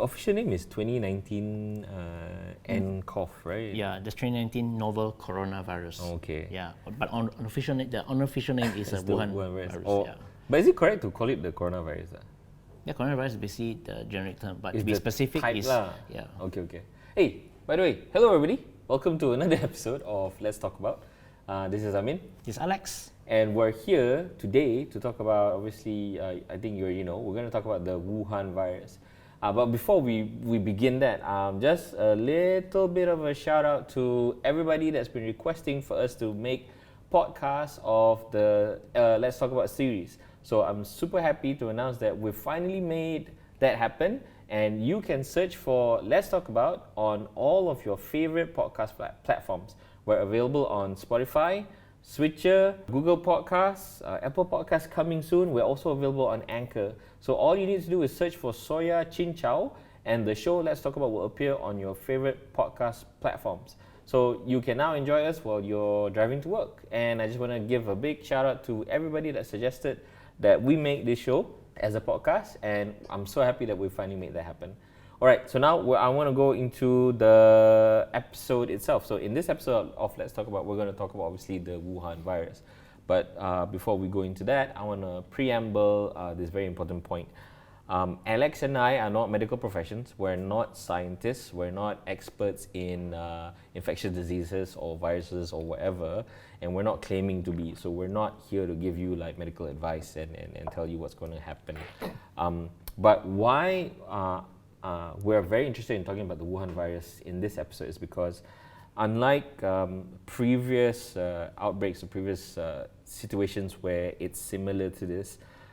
official name is 2019 nCoV, right? Yeah, the 2019 novel coronavirus. Okay. Yeah, but the unofficial name is a Wuhan virus. Yeah. But is it correct to call it the coronavirus? Yeah, coronavirus is basically the generic term, but It's to be the specific type is lah. yeah. Okay. Hey, by the way, hello everybody. Welcome to another episode of Let's Talk About. This is Amin. This is Alex. And we're here today to talk about, obviously, I think you already know, we're going to talk about the Wuhan virus. But before we begin that, just a little bit of a shout out to everybody that's been requesting for us to make podcasts of the Let's Talk About series. So I'm super happy to announce that we've finally made that happen. And you can search for Let's Talk About on all of your favorite podcast platforms. We're available on Spotify, Switcher, Google Podcasts, Apple Podcasts coming soon. We're also available on Anchor. So all you need to do is search for Soya Chin Chow, and the show Let's Talk About will appear on your favorite podcast platforms. So you can now enjoy us while you're driving to work. And I just want to give a big shout out to everybody that suggested that we make this show as a podcast, and I'm so happy that we finally made that happen. Alright, so now I want to go into the episode itself. So in this episode of Let's Talk About, we're going to talk about obviously the Wuhan virus. But before we go into that, I want to preamble this very important point. Alex and I are not medical professions. We're not scientists. We're not experts in infectious diseases or viruses or whatever. And we're not claiming to be. So we're not here to give you like medical advice and tell you what's going to happen. But why we're very interested in talking about the Wuhan virus in this episode is because unlike previous outbreaks or previous situations where it's similar to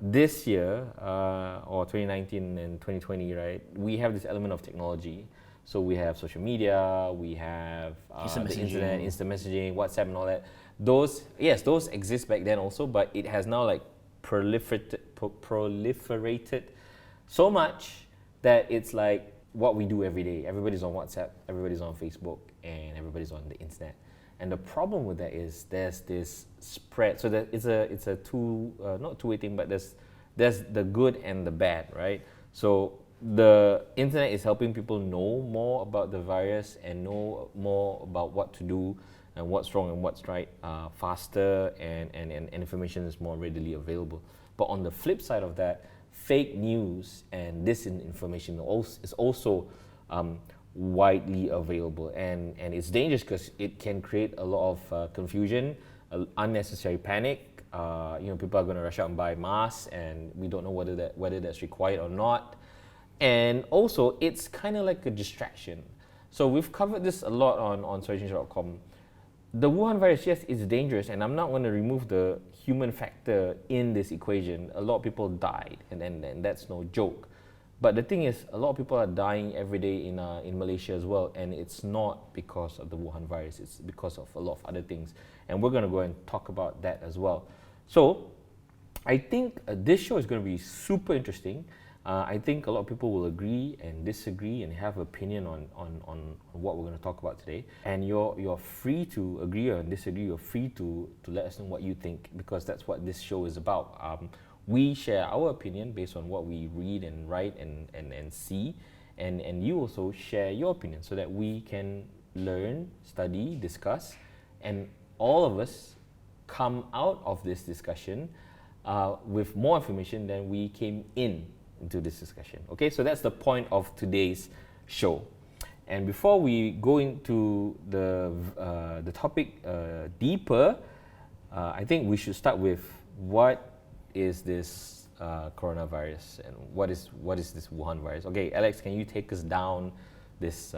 this year, or 2019 and 2020, right, we have this element of technology. So we have social media, we have the internet, instant messaging, WhatsApp and all that. Those exist back then also, but it has now like proliferated so much that it's like what we do every day. Everybody's on WhatsApp, everybody's on Facebook, and everybody's on the internet. And the problem with that is there's this spread. So that it's a not two-way thing, but there's the good and the bad, right? So the internet is helping people know more about the virus and know more about what to do and what's wrong and what's right faster, and information is more readily available. But on the flip side of that, fake news and disinformation is also widely available, and it's dangerous because it can create a lot of confusion, unnecessary panic. People are going to rush out and buy masks, and we don't know whether that's required or not. And also, it's kind of like a distraction. So we've covered this a lot on solutions.com. The Wuhan virus, yes, is dangerous, and I'm not going to remove the human factor in this equation. A lot of people died, and that's no joke. But the thing is, a lot of people are dying every day in Malaysia as well, and it's not because of the Wuhan virus, it's because of a lot of other things. And we're going to go and talk about that as well. So, I think this show is going to be super interesting. I think a lot of people will agree and disagree and have opinion on what we're going to talk about today. And you're free to agree or disagree. You're free to let us know what you think, because that's what this show is about. We share our opinion based on what we read and write and see, and you also share your opinion so that we can learn, study, discuss, and all of us come out of this discussion with more information than we came into this discussion. Okay, so that's the point of today's show. And before we go into the topic deeper, I think we should start with what is this coronavirus and what is this Wuhan virus? Okay, Alex, can you take us down this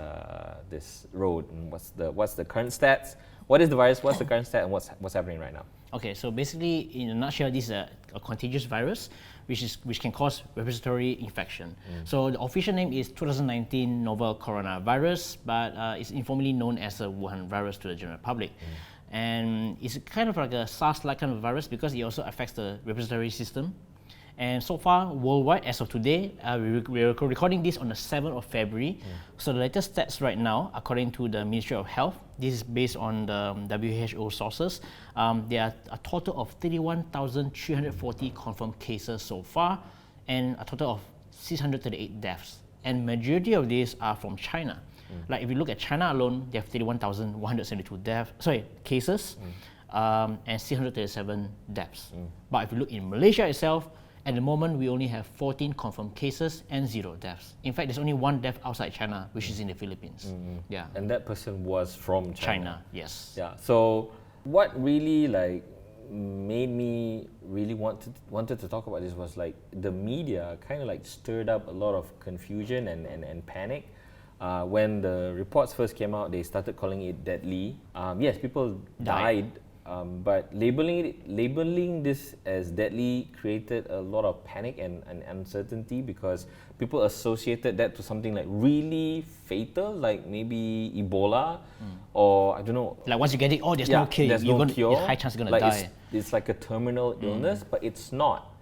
road, and what's the current stats? What is the virus? What's the current stat, and what's happening right now? Okay, so basically, in a nutshell, this is a contagious virus which can cause respiratory infection. So the official name is 2019 novel coronavirus, but it's informally known as a Wuhan virus to the general public. And it's kind of like a SARS-like kind of virus because it also affects the respiratory system. And so far, worldwide, as of today, we're recording this on the 7th of February. So the latest stats right now, according to the Ministry of Health, this is based on the WHO sources, there are a total of 31,340 confirmed cases so far, and a total of 638 deaths and majority of these are from China. Like if you look at China alone, they have 31,172 cases, and 637 deaths. But if you look in Malaysia itself, at the moment we only have 14 confirmed cases and 0 deaths. In fact, there's only 1 death outside China, which is in the Philippines. Yeah. And that person was from China, yes. Yeah. So what really like made me really wanted to talk about this was like the media kind of like stirred up a lot of confusion and panic. When the reports first came out, they started calling it deadly. Yes, people died, but labeling this as deadly created a lot of panic and uncertainty because people associated that to something like really fatal, like maybe Ebola, or I don't know. Like once you get it, there's no cure. There's no cure. High chance you're gonna like die. It's like a terminal illness, but it's not.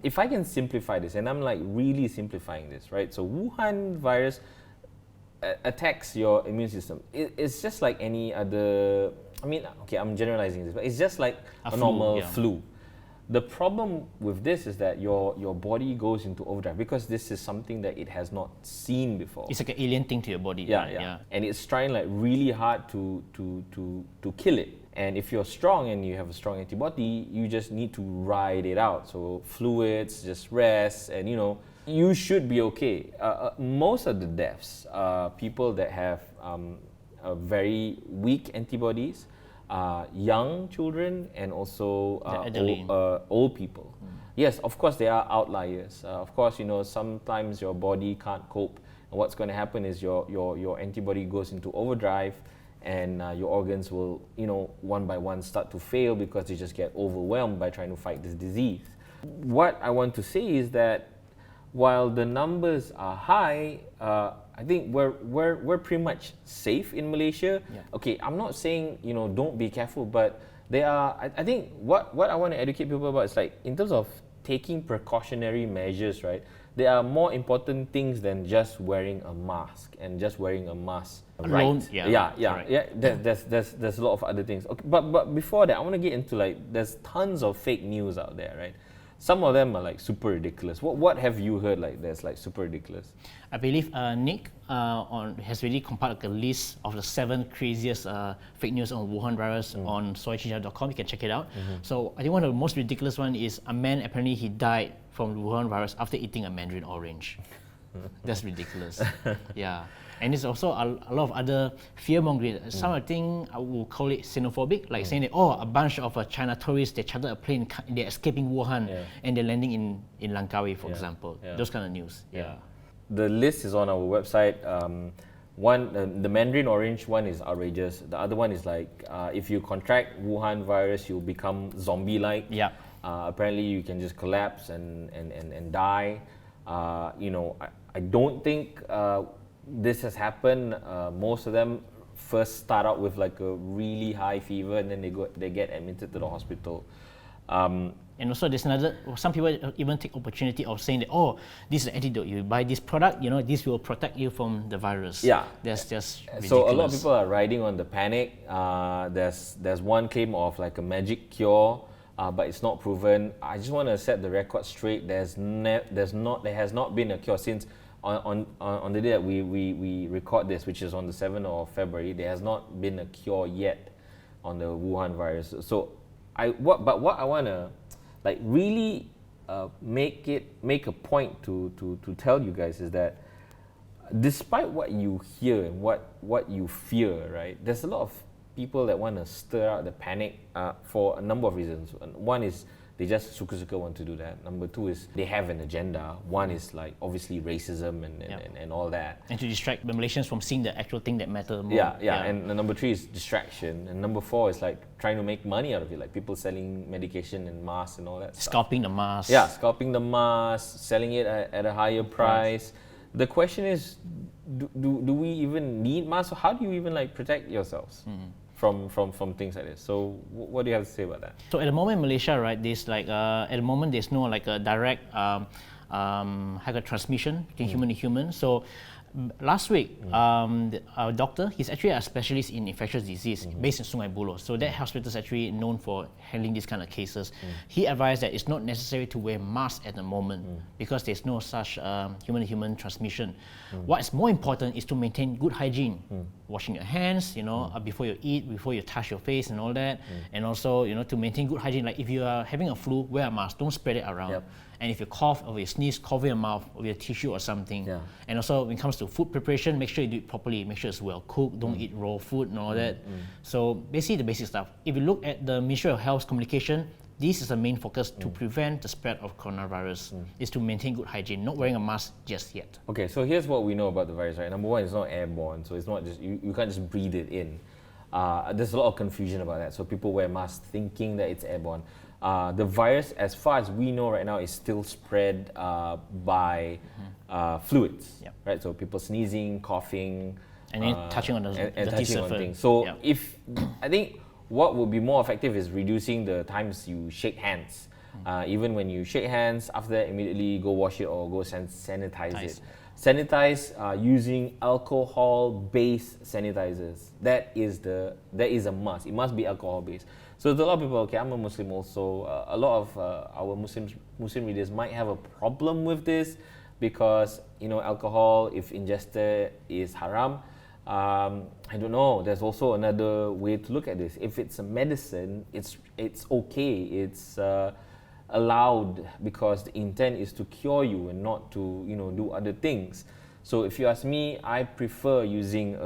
If I can simplify this, and I'm like really simplifying this, right? So Wuhan virus attacks your immune system. It's just like any other. I mean, okay, I'm generalizing this, but it's just like a normal flu. The problem with this is that your body goes into overdrive because this is something that it has not seen before. It's like an alien thing to your body. Yeah. And it's trying like really hard to kill it. And if you're strong and you have a strong antibody, you just need to ride it out. So fluids, just rest, and you should be okay. Most of the deaths are people that have very weak antibodies, young children, and also old people. Yes, of course there are outliers. Of course, sometimes your body can't cope, and what's going to happen is your antibody goes into overdrive, and your organs will, one by one start to fail because they just get overwhelmed by trying to fight this disease. What I want to say is that while the numbers are high, I think we're pretty much safe in Malaysia. Yeah. Okay, I'm not saying don't be careful, but there are. I think what I want to educate people about is like in terms of taking precautionary measures, right? There are more important things than just wearing a mask and just wearing a mask. Alone, right? Yeah. There's a lot of other things. Okay, but before that, I want to get into like there's tons of fake news out there, right? Some of them are like super ridiculous. What have you heard like that's like super ridiculous? I believe Nick has really compiled like a list of the 7 craziest fake news on Wuhan virus on soychinja.com. You can check it out. So I think one of the most ridiculous one is a man apparently he died from Wuhan virus after eating a mandarin orange. That's ridiculous. Yeah. And there's also a lot of other fear-mongering. Some I think I will call it xenophobic, like saying that, a bunch of China tourists, they chartered a plane, they're escaping Wuhan, and they're landing in Langkawi, for example. Those kind of news. Yeah. The list is on our website. The Mandarin orange one is outrageous. The other one is like, if you contract Wuhan virus, you'll become zombie-like. Yeah. Apparently, you can just collapse and die. I don't think this has happened. Most of them first start out with like a really high fever, and then they get admitted to the hospital. And also there's some people even take opportunity of saying that, this is an antidote. You buy this product, this will protect you from the virus. Yeah. That's just ridiculous. So a lot of people are riding on the panic. There's one claim of like a magic cure, but it's not proven. I just want to set the record straight. There has not been a cure since on the day that we record this, which is on the 7th of February. There has not been a cure yet on the Wuhan virus. So what I want to like really make a point to tell you guys is that despite what you hear and what you fear, right, there's a lot of people that want to stir out the panic for a number of reasons. One is they just suka-suka want to do that. Number 2 is they have an agenda. One is like obviously racism and all that. And to distract the Malaysians from seeing the actual thing that matter more. Yeah. And number 3 is distraction. And number 4 is like trying to make money out of it, like people selling medication and masks and all that stuff. Scalping the mask. Yeah, scalping the mask, selling it at a higher price. The question is, do we even need masks? How do you even like protect yourselves? From things like this. So what do you have to say about that? So at the moment in Malaysia, right, there's like at the moment there's no like a direct transmission between human to human. So Last week, our doctor, he's actually a specialist in infectious disease based in Sungai Buloh. So that hospital is actually known for handling these kind of cases. He advised that it's not necessary to wear masks at the moment because there's no such human-to-human transmission. What is more important is to maintain good hygiene, washing your hands, before you eat, before you touch your face and all that, and also, to maintain good hygiene. Like if you are having a flu, wear a mask, don't spread it around. And if you cough or you sneeze, cover your mouth with a tissue or something. And also when it comes to food preparation, make sure you do it properly, make sure it's well cooked, don't eat raw food and all that. So basically the basic stuff. If you look at the Ministry of Health's communication, this is the main focus to prevent the spread of coronavirus, is to maintain good hygiene, not wearing a mask just yet. Okay, so here's what we know about the virus, right? Number one, it's not airborne, so it's not just, you can't just breathe it in. There's a lot of confusion about that, so people wear masks thinking that it's airborne. The virus, as far as we know right now, is still spread by fluids, right? So people sneezing, coughing, and then touching on the touching on things. So I think what would be more effective is reducing the times you shake hands. Even when you shake hands, after that immediately go wash it or go sanitize it. Sanitize using alcohol-based sanitizers. That is a must. It must be alcohol-based. So there's a lot of people, okay, I'm a Muslim also, a lot of our Muslim readers might have a problem with this because, alcohol, if ingested, is haram. I don't know, there's also another way to look at this. If it's a medicine, it's okay, it's allowed because the intent is to cure you and not to, do other things. So if you ask me, I prefer using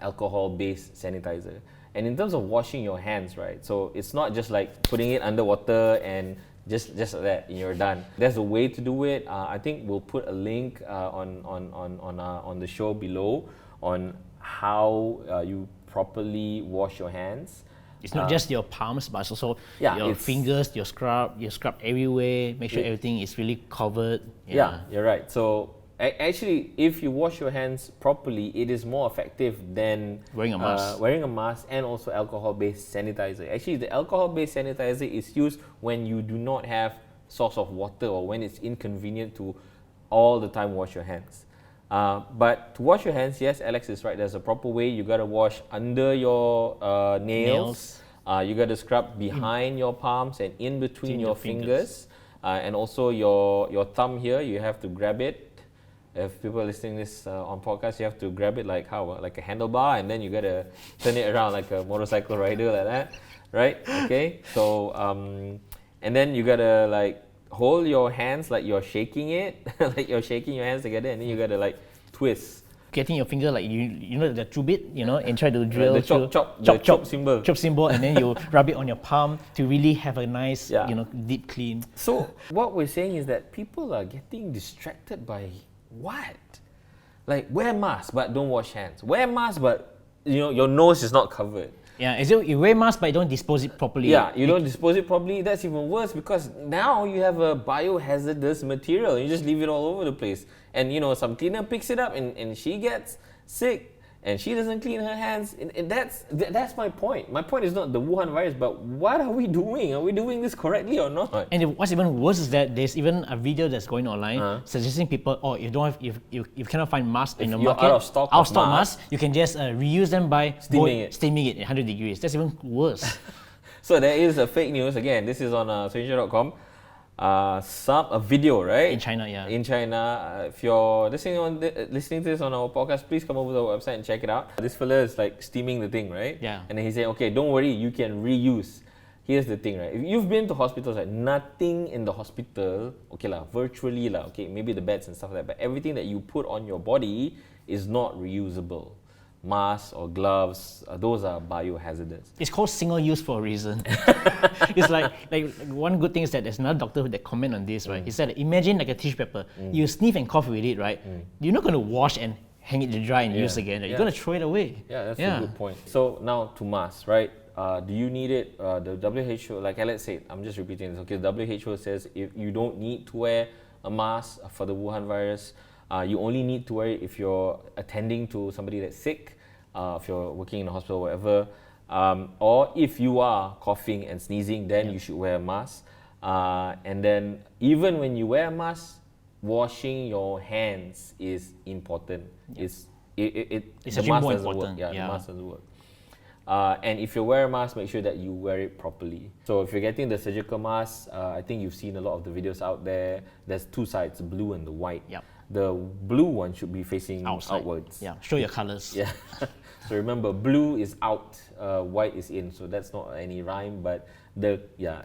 alcohol-based sanitizer. And in terms of washing your hands, right? So it's not just like putting it under water and just like that, and you're done. There's a way to do it. I think we'll put a link on the show below on how you properly wash your hands. It's not just your palms, but it's also your fingers, your scrub everywhere. Make sure everything is really covered. Yeah, you're right. So actually, if you wash your hands properly, it is more effective than wearing a mask. And also alcohol-based sanitizer. Actually, the alcohol-based sanitizer is used when you do not have source of water or when it's inconvenient to all the time wash your hands. But to wash your hands, yes, Alex is right. There's a proper way. You gotta wash under your nails. You gotta scrub behind your palms and in between your fingers. And also your thumb here. You have to grab it. If people are listening this on podcast, you have to grab it like how? Like a handlebar, and then you gotta turn it around like a motorcycle rider like that, right? Okay. So and then you gotta like hold your hands like you're shaking it, like you're shaking your hands together, and then you gotta like twist. Getting your finger like you know the chubit, and try to drill the chop symbol. Chop symbol, and then you rub it on your palm to really have a nice, deep clean. So what we're saying is that people are getting distracted by what? Like wear mask but don't wash hands. Wear mask but your nose is not covered. Yeah, as if you wear mask but you don't dispose it properly. Yeah, you don't dispose it properly. That's even worse because now you have a biohazardous material. You just leave it all over the place, and some cleaner picks it up and she gets sick. And she doesn't clean her hands, and that's my point. My point is not the Wuhan virus, but what are we doing? Are we doing this correctly or not? And what's even worse is that there's even a video that's going online suggesting people, if you cannot find masks in the market, out of stock masks, you can just reuse them by steaming it at 100 degrees. That's even worse. So there is a fake news. Again, this is on Solution.com. A video, right? In China, yeah. In China, if you're listening to this on our podcast, please come over to our website and check it out. This fella is like steaming the thing, right? Yeah. And then he said, okay, don't worry, you can reuse. Here's the thing, right? If you've been to hospitals, right, nothing in the hospital, virtually maybe the beds and stuff like that, but everything that you put on your body is not reusable. Masks or gloves, those are biohazardous. It's called single use for a reason. It's like one good thing is that there's another doctor that comment on this, right? He said, imagine like a tissue paper. You sniff and cough with it, right? You're not going to wash and hang it to dry and use again. Right? You're going to throw it away. Yeah, that's a good point. So now to masks, right? Do you need it? The WHO, like Alex said, I'm just repeating this. Okay, the WHO says if you don't need to wear a mask for the Wuhan virus. You only need to wear it if you're attending to somebody that's sick, if you're working in a hospital or whatever, or if you are coughing and sneezing, then you should wear a mask. And then even when you wear a mask, washing your hands is important. It's The actually mask more doesn't important. work. The mask doesn't work. And if you wear a mask, make sure that you wear it properly. So if you're getting the surgical mask, I think you've seen a lot of the videos out there. There's two sides, the blue and the white. Yep. The blue one should be facing Outside. outwards. Yeah, show your colors. Yeah. So remember, blue is out, white is in. So that's not any rhyme, but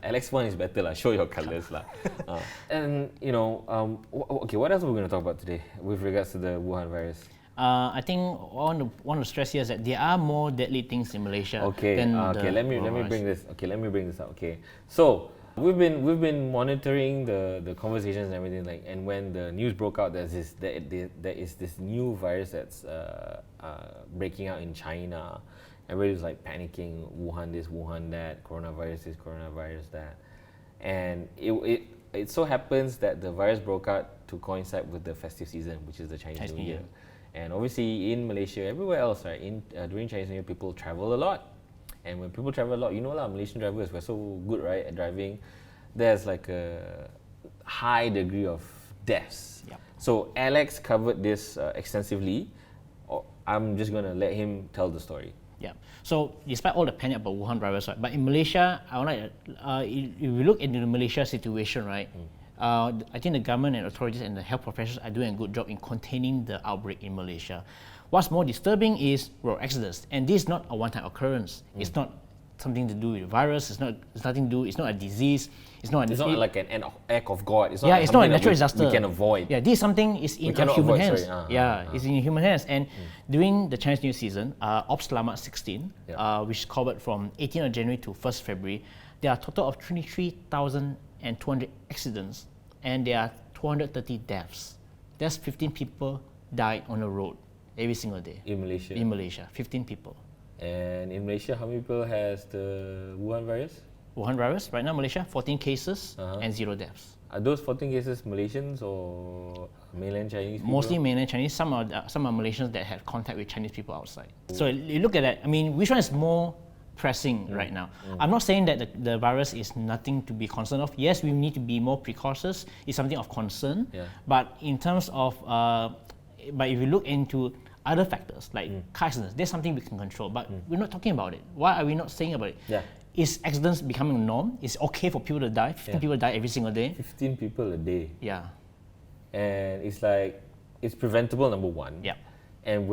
Alex one is better lah. Show your colors lah. And okay, what else are we going to talk about today with regards to the Wuhan virus? I think I want to stress here is that there are more deadly things in Malaysia. Okay. Let me bring this. Okay, let me bring this up. Okay, so we've been monitoring the conversations and everything, like, and when the news broke out, there is this new virus that's breaking out in China. Everybody was like panicking, Wuhan this, Wuhan that, coronavirus this, coronavirus that, and it so happens that the virus broke out to coincide with the festive season, which is the Chinese New Year. And obviously in Malaysia, everywhere else, right, during Chinese New Year, people travel a lot. And when people travel a lot, Malaysian drivers, we're so good, right, at driving. There's like a high degree of deaths. Yep. So Alex covered this extensively. I'm just going to let him tell the story. Yeah. So despite all the panic about Wuhan virus, right, but in Malaysia, I would like if we look into the Malaysia situation, right, I think the government and authorities and the health professionals are doing a good job in containing the outbreak in Malaysia. What's more disturbing is road accidents, and this is not a one-time occurrence. It's not something to do with the virus. It's nothing to do. It's not a disease. It's not like an act of God. It's not a natural disaster. We can avoid. Yeah, this is something is in our human hands. It's in human hands. And during the Chinese New Year season, Ops Selamat 16, which covered from 18th of January to 1st February, there are a total of 23,200 accidents, and there are 230 deaths. That's 15 people died on the road every single day. In Malaysia? In Malaysia, 15 people. And in Malaysia, how many people has the Wuhan virus? Wuhan virus, right now Malaysia, 14 cases and 0 deaths. Are those 14 cases Malaysians or mainland Chinese people? Mostly mainland Chinese. Some are Malaysians that had contact with Chinese people outside. So you look at that, I mean, which one is more pressing right now? I'm not saying that the virus is nothing to be concerned of. Yes, we need to be more precautious. It's something of concern. Yeah. But in terms of, but if you look into other factors like car accidents, there's something we can control, but we're not talking about it. Why are we not saying about it? Yeah. Is accidents becoming a norm? Is it okay for people to die? 15 people die every single day. 15 people a day. Yeah. And it's like, it's preventable, number one. Yeah. And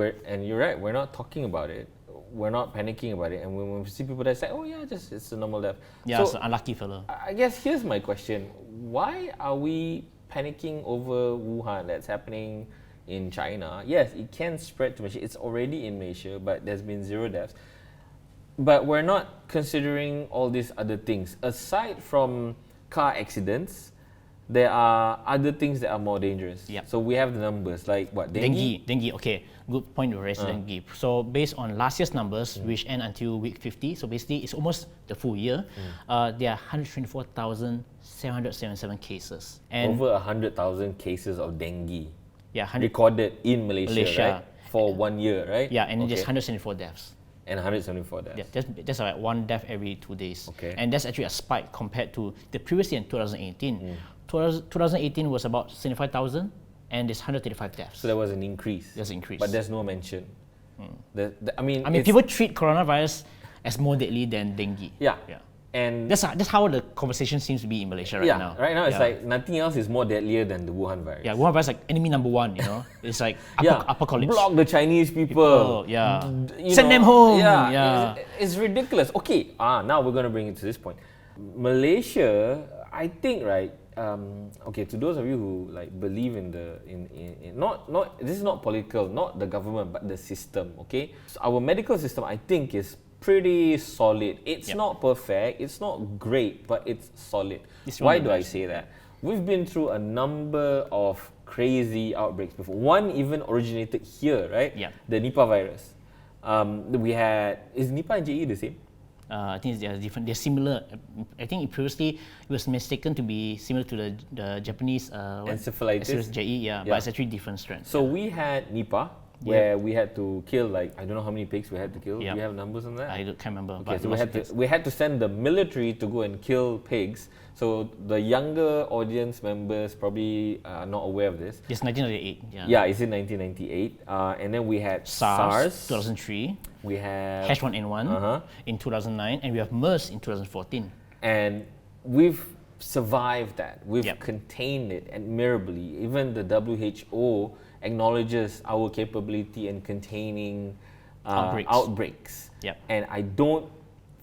you're right, we're not talking about it. We're not panicking about it. And when we see people that say, oh yeah, it's a normal death. Yeah, so, it's an unlucky fellow. I guess here's my question. Why are we panicking over Wuhan that's happening in China? Yes, it can spread to Malaysia. It's already in Malaysia, but there's been 0 deaths. But we're not considering all these other things. Aside from car accidents, there are other things that are more dangerous. Yep. So we have the numbers, like what? Dengue? Dengue, okay. Good point you raised, dengue. So based on last year's numbers, which end until week 50, so basically it's almost the full year, there are 124,777 cases. And over 100,000 cases of dengue. Yeah, recorded in Malaysia, right? For 1 year, right? Yeah, and there's 174 deaths. And 174 deaths. Yeah, that's like 1 death every 2 days. Okay. And that's actually a spike compared to the previous year in 2018. 2018 was about 75,000, and there's 135 deaths. So there was an increase. There's an increase. But there's no mention. I mean, people treat coronavirus as more deadly than dengue. Yeah. And that's how the conversation seems to be in Malaysia right now. Right now it's like nothing else is more deadlier than the Wuhan virus. Yeah, Wuhan virus is like enemy number 1, you know. It's like apocalypse. Block the Chinese people. Send them home. It's ridiculous. Okay, now we're going to bring it to this point. Malaysia, I think, right, okay, to those of you who like believe in not this is not political, not the government, but the system, okay? So our medical system, I think, is pretty solid. It's not perfect, it's not great, but it's solid. Why do I say that? We've been through a number of crazy outbreaks before. One even originated here, right? Yeah. The Nipah virus. We had, is Nipah and JE the same? I think they're different. They're similar. I think previously it was mistaken to be similar to the Japanese encephalitis. JE, but it's actually different strands. So we had Nipah, where we had to kill like I don't know how many pigs we had to kill. Yep. Do you have numbers on that? Can't remember. Okay, but so lots of pigs. we had to send the military to go and kill pigs. So the younger audience members probably are not aware of this. It's 1998. Yeah, it's in 1998. And then we had SARS. 2003. We have H1N1 in 2009, and we have MERS in 2014. And we've survived that. We've Yep. contained it admirably. Even the WHO acknowledges our capability in containing outbreaks. Yep. And I don't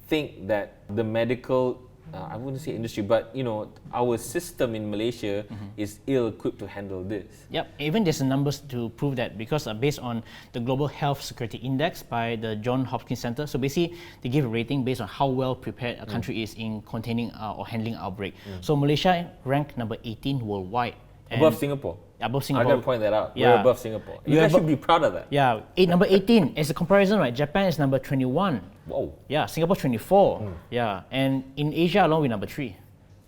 think that the medical, I wouldn't say industry, but you know, our system in Malaysia is ill-equipped to handle this. Yep, even there's numbers to prove that because based on the Global Health Security Index by the Johns Hopkins Center, so basically they give a rating based on how well prepared a country is in containing or handling outbreak. So Malaysia ranked number 18 worldwide. Above Singapore. Above I Singapore. gotta point that out. Yeah. We're above Singapore. You We're guys should be proud of that. Yeah, number 18. As a comparison, right, Japan is number 21. Whoa. Yeah, Singapore 24. Yeah, and in Asia alone, we're number 3.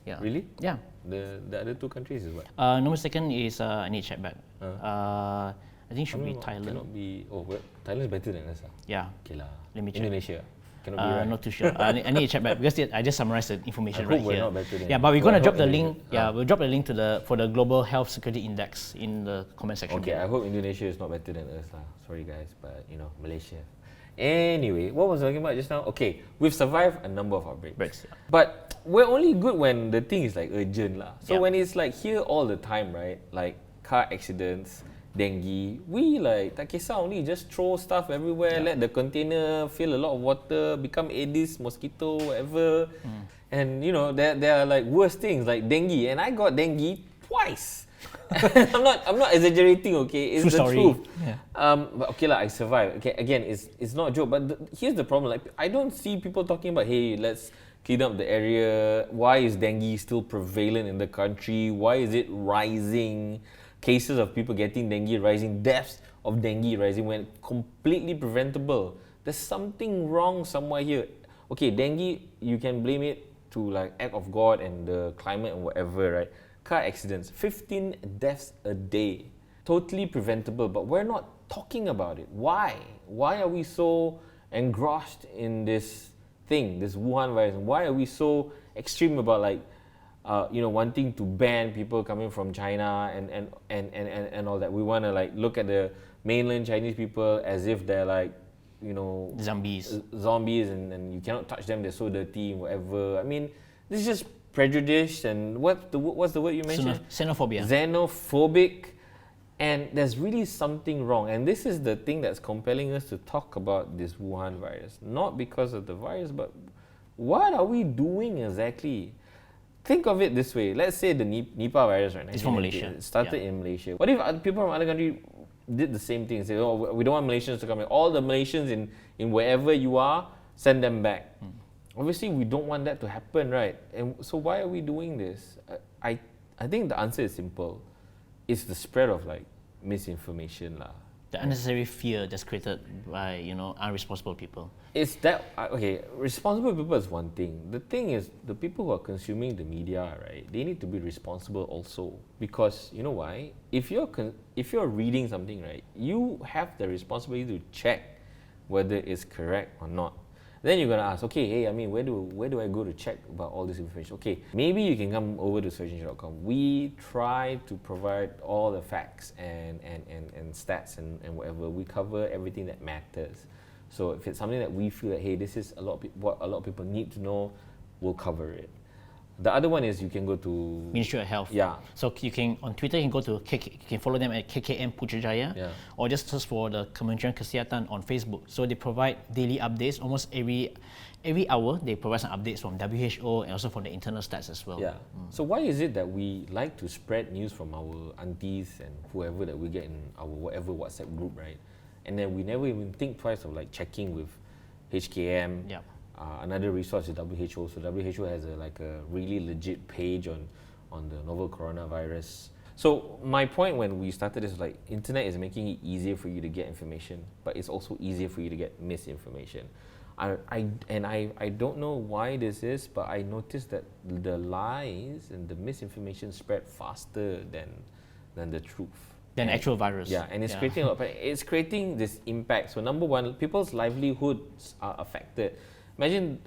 Yeah. Really? Yeah. The other two countries is what? Number second is, I need to check back. I think it should be Thailand. Cannot be. Oh, well, Thailand is better than us. Yeah. Okay lah. Let me check. Indonesia. Cannot be right. Not too sure. I need to check back because I just summarized the information I right hope we're here. not better than Yeah, but we're you. gonna I drop hope the link. Indonesia- Yeah, we'll drop the link for the Global Health Security Index in the comment section. Okay, I hope Indonesia is not better than us lah. Sorry guys, but you know, Malaysia. Anyway, what was I talking about just now? Okay, we've survived a number of outbreaks. Breaks, yeah. But we're only good when the thing is like urgent lah. So Yeah. when it's like here all the time, right? Like car accidents, dengue, we like tak kisah only just throw stuff everywhere, let the container fill a lot of water, become Aedes mosquito, whatever. And you know, there are like worse things like dengue, and I got dengue twice. I'm not exaggerating, okay? It's True the story. truth. Yeah. But okay lah, I survived. Okay, again, it's not a joke. But here's the problem: like I don't see people talking about, hey, let's clean up the area. Why is dengue still prevalent in the country? Why is it rising? Cases of people getting dengue rising, deaths of dengue rising when completely preventable. There's something wrong somewhere here. Okay, dengue, you can blame it to like act of God and the climate and whatever, right? Car accidents, 15 deaths a day. Totally preventable, but we're not talking about it. Why? Why are we so engrossed in this thing, this Wuhan virus? And why are we so extreme about like, wanting to ban people coming from China and all that? We want to like look at the mainland Chinese people as if they're like, Zombies. Zombies and you cannot touch them, they're so dirty and whatever. I mean, this is just prejudice and what's the word you mentioned? Xenophobia. Xenophobic, and there's really something wrong. And this is the thing that's compelling us to talk about this Wuhan virus. Not because of the virus, but what are we doing exactly? Think of it this way. Let's say the Nipah virus, right? It's from Malaysia. It started in Malaysia. What if other people from other countries did the same thing? Say, oh, we don't want Malaysians to come in. All the Malaysians in wherever you are, send them back. Obviously, we don't want that to happen, right? And so why are we doing this? I think the answer is simple. It's the spread of like misinformation lah. The unnecessary fear that's created by unresponsible people. It's that okay. Responsible people is one thing. The thing is, the people who are consuming the media, right? They need to be responsible also, because you know why? If you're reading something, right, you have the responsibility to check whether it's correct or not. Then you're gonna ask, okay, hey, I mean, where do I go to check about all this information? Okay, maybe you can come over to searchengine.com. We try to provide all the facts and stats and whatever. We cover everything that matters. So if it's something that we feel that, hey, this is what a lot of people need to know, we'll cover it. The other one is you can go to Ministry of Health. Yeah. So you can on Twitter you can go to you can follow them at KKM Putrajaya, or just search for the Kementerian Kesihatan on Facebook. So they provide daily updates almost every hour. They provide some updates from WHO and also from the internal stats as well. Yeah. So why is it that we like to spread news from our aunties and whoever that we get in our whatever WhatsApp group, right? And then we never even think twice of like checking with HKM. Yeah. Another resource is WHO. So WHO has a really legit page on the novel coronavirus. So my point when we started is like internet is making it easier for you to get information, but it's also easier for you to get misinformation. I don't know why this is, but I noticed that the lies and the misinformation spread faster than the truth. than actual virus. Yeah, and it's creating a lot. It's creating this impact. So number one, people's livelihoods are affected. Imagine,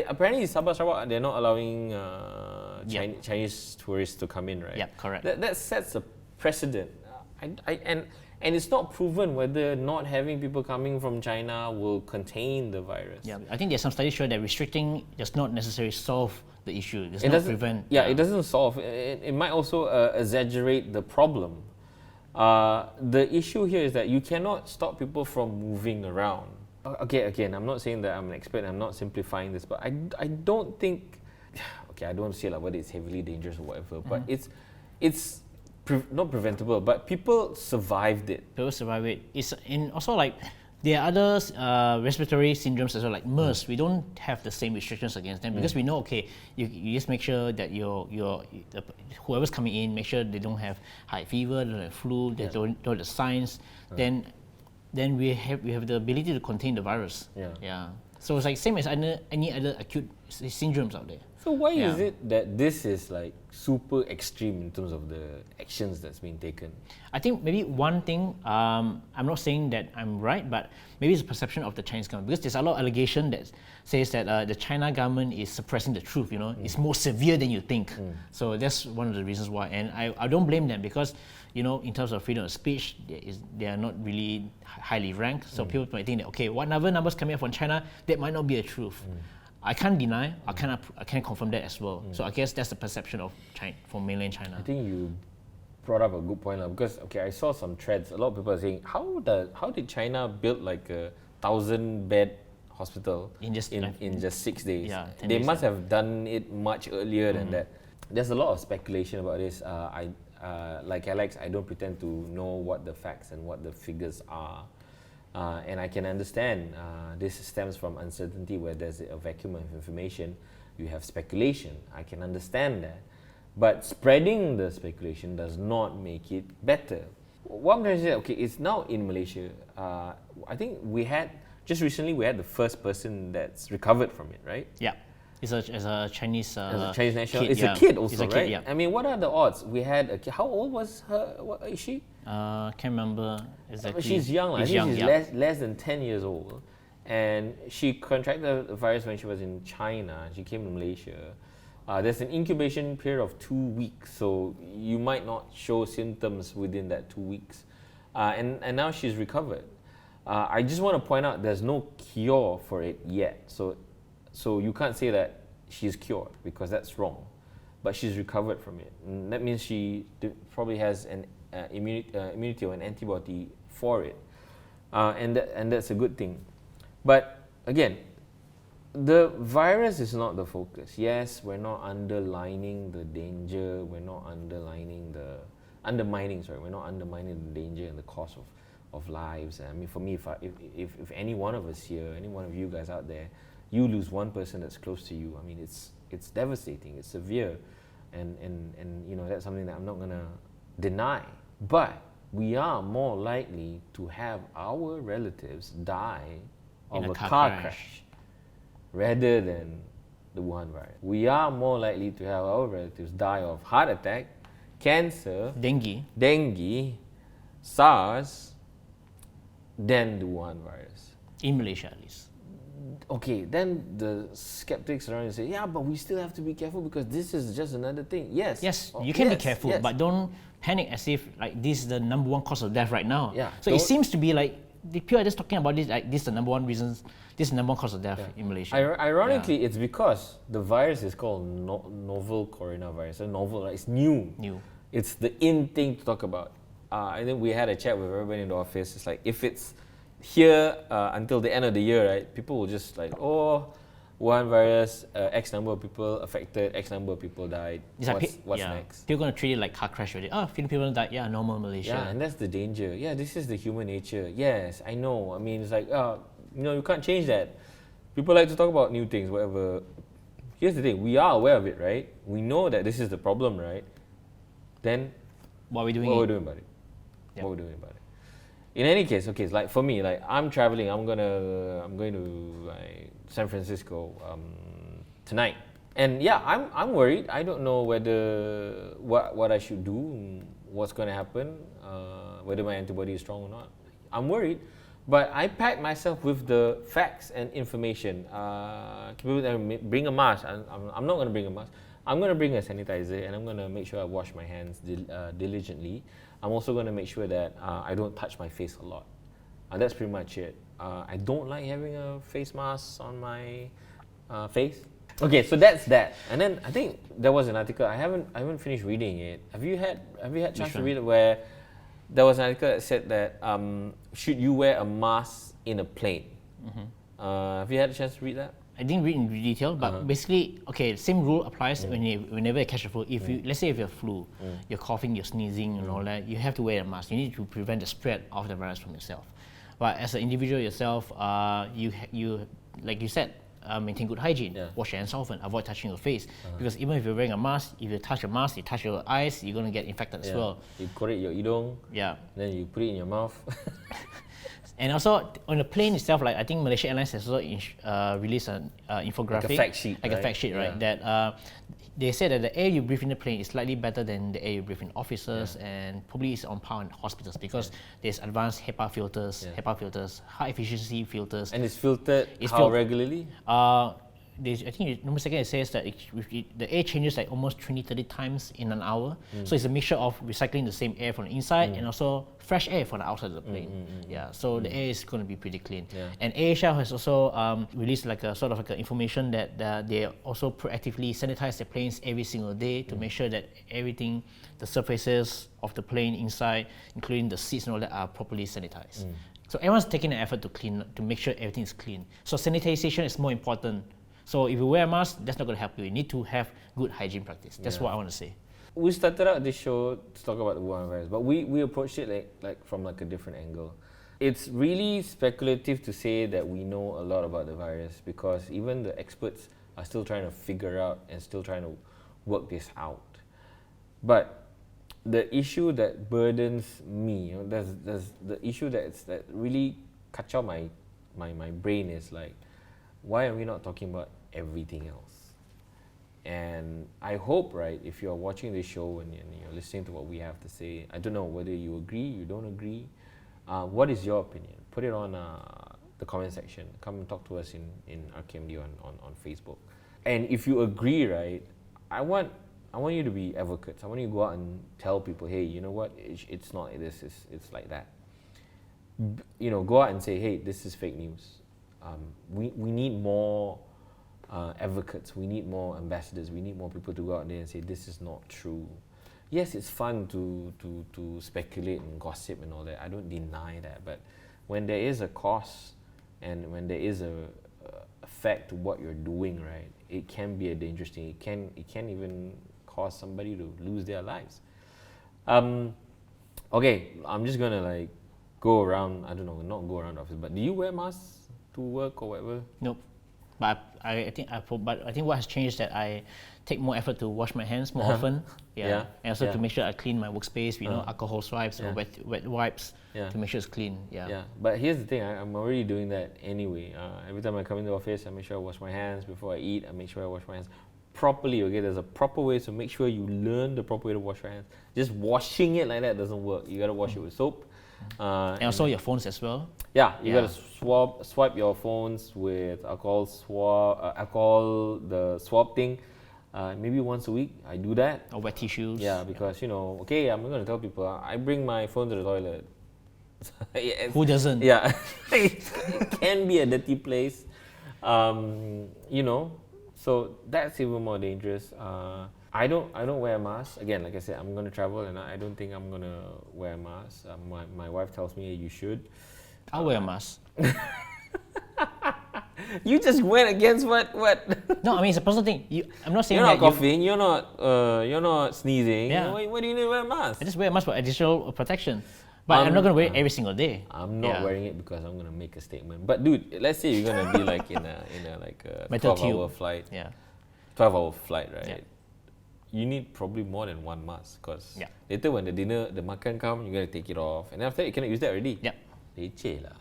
apparently Sabah Sarawak, they're not allowing Chinese tourists to come in, right? Yep, correct. That sets a precedent. And it's not proven whether not having people coming from China will contain the virus. Yeah, I think there's some studies show that restricting does not necessarily solve the issue. It does not prevent. Yeah, it doesn't solve. It might also exaggerate the problem. The issue here is that you cannot stop people from moving around. Okay, again, I'm not saying that I'm an expert. I'm not simplifying this, but I don't think. Okay, I don't want to say like whether it's heavily dangerous or whatever, but it's not preventable. But people survived it. People survive it. It's in also like there are other respiratory syndromes as well, like MERS. We don't have the same restrictions against them because we know, okay, you just make sure that whoever's coming in, make sure they don't have high fever, they don't have flu, they don't have the signs. Then we have the ability to contain the virus. Yeah. So it's like same as any other acute syndromes out there. So why is it that this is like super extreme in terms of the actions that's being taken? I think maybe one thing, I'm not saying that I'm right, but maybe it's a perception of the Chinese government, because there's a lot of allegation that says that the China government is suppressing the truth, it's more severe than you think. So that's one of the reasons why, and I don't blame them, because in terms of freedom of speech, they are not really highly ranked, so people might think that, okay, whatever numbers coming up from China, that might not be a truth. I can't deny, I can't confirm that as well. So I guess that's the perception of China, from mainland China. I think you brought up a good point, because I saw some threads. A lot of people are saying, how did China build like a 1,000-bed hospital in just 6 days? Yeah, they must have done it much earlier than that. There's a lot of speculation about this. Like Alex, I don't pretend to know what the facts and what the figures are. And I can understand this stems from uncertainty, where there's a vacuum of information. You have speculation. I can understand that. But spreading the speculation does not make it better. What I'm trying to say, okay, it's now in Malaysia. I think just recently we had the first person that's recovered from it, right? Yeah. It's a Chinese national. Kid, it's a kid also, it's a kid, right? Yeah. I mean, what are the odds? We had a kid. How old was her? What is she? Can't remember exactly. She's young. I think she's less than 10 years old. And she contracted the virus when she was in China. She came to Malaysia. There's an incubation period of 2 weeks, so you might not show symptoms within that 2 weeks. And now she's recovered. I just want to point out there's no cure for it yet. So you can't say that she's cured, because that's wrong. But she's recovered from it. And that means she probably has an immunity or an antibody for it. And that's a good thing. But again, the virus is not the focus. Yes, we're not underlining the danger. We're not undermining the danger and the cost of lives. I mean, for me, if any one of us here, any one of you guys out there, you lose one person that's close to you, I mean, it's devastating, it's severe, and that's something that I'm not gonna deny. But we are more likely to have our relatives die of a car crash rather than the Wuhan virus. We are more likely to have our relatives die of heart attack, cancer, dengue, SARS, than the Wuhan virus. In Malaysia, at least. Okay, then the skeptics around say, yeah, but we still have to be careful because this is just another thing. Yes, you can be careful, but don't panic as if like this is the number one cause of death right now. Yeah, so it seems to be like the people are just talking about this, like this is the number one reason, this is the number one cause of death in Malaysia. Ironically, it's because the virus is called novel coronavirus. So novel, right? It's new. It's the in thing to talk about. I think we had a chat with everybody in the office. It's like, if it's here until the end of the year, right, people will just like, oh, Wuhan virus, X number of people affected, X number of people died. What's next? People are going to treat it like car crash already. Oh, 50 people died. Yeah, normal Malaysia. Yeah, and that's the danger. Yeah, this is the human nature. Yes, I know. I mean, it's like, you can't change that. People like to talk about new things, whatever. Here's the thing. We are aware of it, right? We know that this is the problem, right? Then what are we doing? What are we doing about it? Yep. What are we doing about it? In any case, okay, like for me, like I'm traveling. I'm going to like San Francisco tonight, and yeah, I'm worried. I don't know whether what I should do, what's going to happen, whether my antibody is strong or not. I'm worried, but I packed myself with the facts and information. Bring a mask. I'm not going to bring a mask. I'm going to bring a sanitizer, and I'm going to make sure I wash my hands diligently. I'm also going to make sure that I don't touch my face a lot. That's pretty much it. I don't like having a face mask on my face. Okay, so that's that. And then I think there was an article. I haven't finished reading it. Have you had chance to read it? Where there was an article that said that should you wear a mask in a plane? Have you had a chance to read that? I didn't read in detail, but basically, okay, same rule applies whenever you catch a flu. If you, let's say if you have flu, you're coughing, you're sneezing, and all that, you have to wear a mask. You need to prevent the spread of the virus from yourself. But as an individual yourself, you like you said, maintain good hygiene. Wash your hands often. Avoid touching your face, because even if you're wearing a mask, if you touch a mask, you touch your eyes, you're going to get infected as well. You korek your hidung. Then you put it in your mouth. And also on the plane itself, like I think Malaysia Airlines has also released an infographic, like a fact sheet, right? That they said that the air you breathe in the plane is slightly better than the air you breathe in offices, and probably is on par in hospitals, because there's advanced HEPA filters, high efficiency filters. And it's filtered regularly? I think number second it says that the air changes like almost 20-30 times in an hour. So it's a mixture of recycling the same air from the inside and also fresh air from the outside of the plane. So the air is going to be pretty clean. And AHL has also released like a sort of like a information that they also proactively sanitize their planes every single day to make sure that everything, the surfaces of the plane inside, including the seats and all that, are properly sanitized. So everyone's taking an effort to make sure everything is clean. So sanitization is more important. So if you wear a mask, that's not going to help you. You need to have good hygiene practice. That's what I want to say. We started out this show to talk about the Wuhan virus, but we approached it like from like a different angle. It's really speculative to say that we know a lot about the virus, because even the experts are still trying to figure out and still trying to work this out. But the issue that burdens me, there's the issue that really kacau my brain is like, why are we not talking about everything else? And I hope, right, if you're watching this show and you're listening to what we have to say, I don't know whether you agree, you don't agree. What is your opinion? Put it on the comment section. Come and talk to us in RKMD on Facebook. And if you agree, right, I want you to be advocates. I want you to go out and tell people, hey, you know what? It's not like this. It's like that. Go out and say, hey, this is fake news. We need more advocates. We need more ambassadors. We need more people to go out there and say this is not true. Yes, it's fun to speculate and gossip and all that. I don't deny that. But when there is a cost and when there is a effect to what you're doing, right, it can be a dangerous thing. It can even cause somebody to lose their lives. Okay, I'm just gonna like go around. I don't know, not go around the office. But do you wear masks to work or whatever? Nope. But I think what has changed is that I take more effort to wash my hands more often. And also to make sure I clean my workspace. Alcohol swipes or wet wipes to make sure it's clean. But here's the thing: I'm already doing that anyway. Every time I come into the office, I make sure I wash my hands before I eat. I make sure I wash my hands properly. Okay, there's a proper way, so make sure you learn the proper way to wash your hands. Just washing it like that doesn't work. You gotta wash it with soap. And also your phones as well. You gotta swipe your phones with alcohol the swab thing. Maybe once a week, I do that. Or wet tissues. Because okay, I'm gonna tell people I bring my phone to the toilet. Who doesn't? It can be a dirty place. So that's even more dangerous. I don't wear a mask. Again, like I said, I'm gonna travel and I don't think I'm gonna wear a mask. My wife tells me you should. I'll wear a mask. You just went against what? No, I mean it's a personal thing. I'm not saying you're not that coughing. You're not sneezing. Why do you need to wear a mask? I just wear a mask for additional protection. But I'm not gonna wear it every single day. I'm not wearing it because I'm gonna make a statement. But dude, let's say you're gonna be like in a 12-hour flight. 12-hour flight, right? Yeah. You need probably more than one mask because later when the makan come, you gotta take it off, and after that you cannot use that already. Yeah. Leceh lah.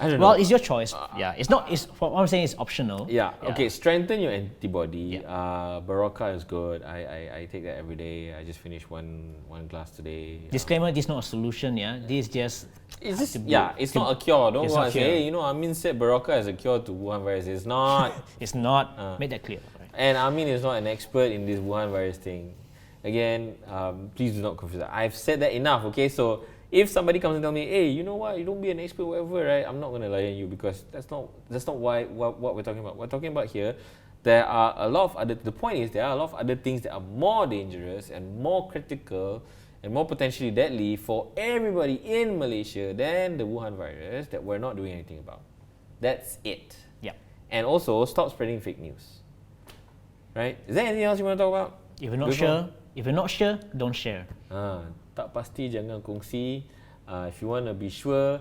I don't Well, know. it's your choice. Yeah, it's not. It's what I'm saying is optional. Yeah. Okay. Strengthen your antibody. Yeah. Barocca is good. I take that every day. I just finished one glass today. Disclaimer: this is not a solution. Yeah, this is just. It's just It's not a cure. Don't It's go not and say, cure. hey, Amin said Barocca is a cure to Wuhan virus. It's not. It's not. Make that clear. Right? And Amin is not an expert in this Wuhan virus thing. Again, please do not confuse that. I've said that enough. Okay, so if somebody comes and tell me, hey, you know what, you don't be an expert, whatever, right? I'm not going to lie on you because that's not what we're talking about. We're talking about here. There are a lot of other. The point is there are a lot of other things that are more dangerous and more critical and more potentially deadly for everybody in Malaysia than the Wuhan virus that we're not doing anything about. That's it. Yeah. And also stop spreading fake news. Right? Is there anything else you want to talk about? If you're not sure, don't share. Tak pasti jangan kongsi. If you want to be sure,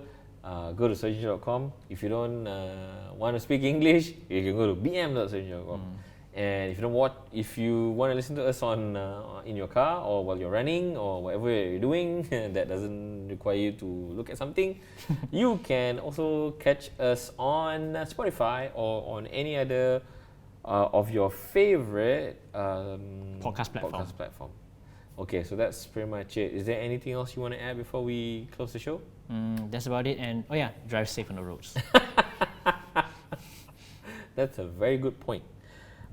go to surgeon.com. If you don't want to speak English, you can go to bm.surgeon.com. And if you want to listen to us on in your car or while you're running or whatever you're doing that doesn't require you to look at something, you can also catch us on Spotify or on any other of your favorite Podcast platform. Okay, so that's pretty much it. Is there anything else you want to add before we close the show? That's about it. And drive safe on the roads. That's a very good point.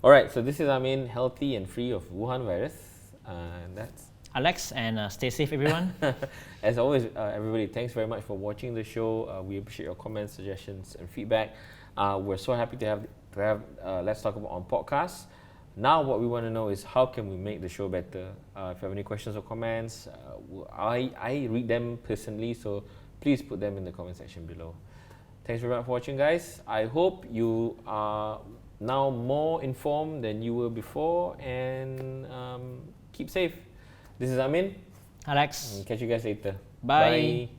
All right, so this is Amin, healthy and free of Wuhan virus. And that's Alex, and stay safe, everyone. As always, everybody, thanks very much for watching the show. We appreciate your comments, suggestions, and feedback. We're so happy to have Let's Talk About on podcast. Now what we want to know is how can we make the show better? If you have any questions or comments, I read them personally, so please put them in the comment section below. Thanks very much for watching, guys. I hope you are now more informed than you were before, and keep safe. This is Amin. Alex. Catch you guys later. Bye.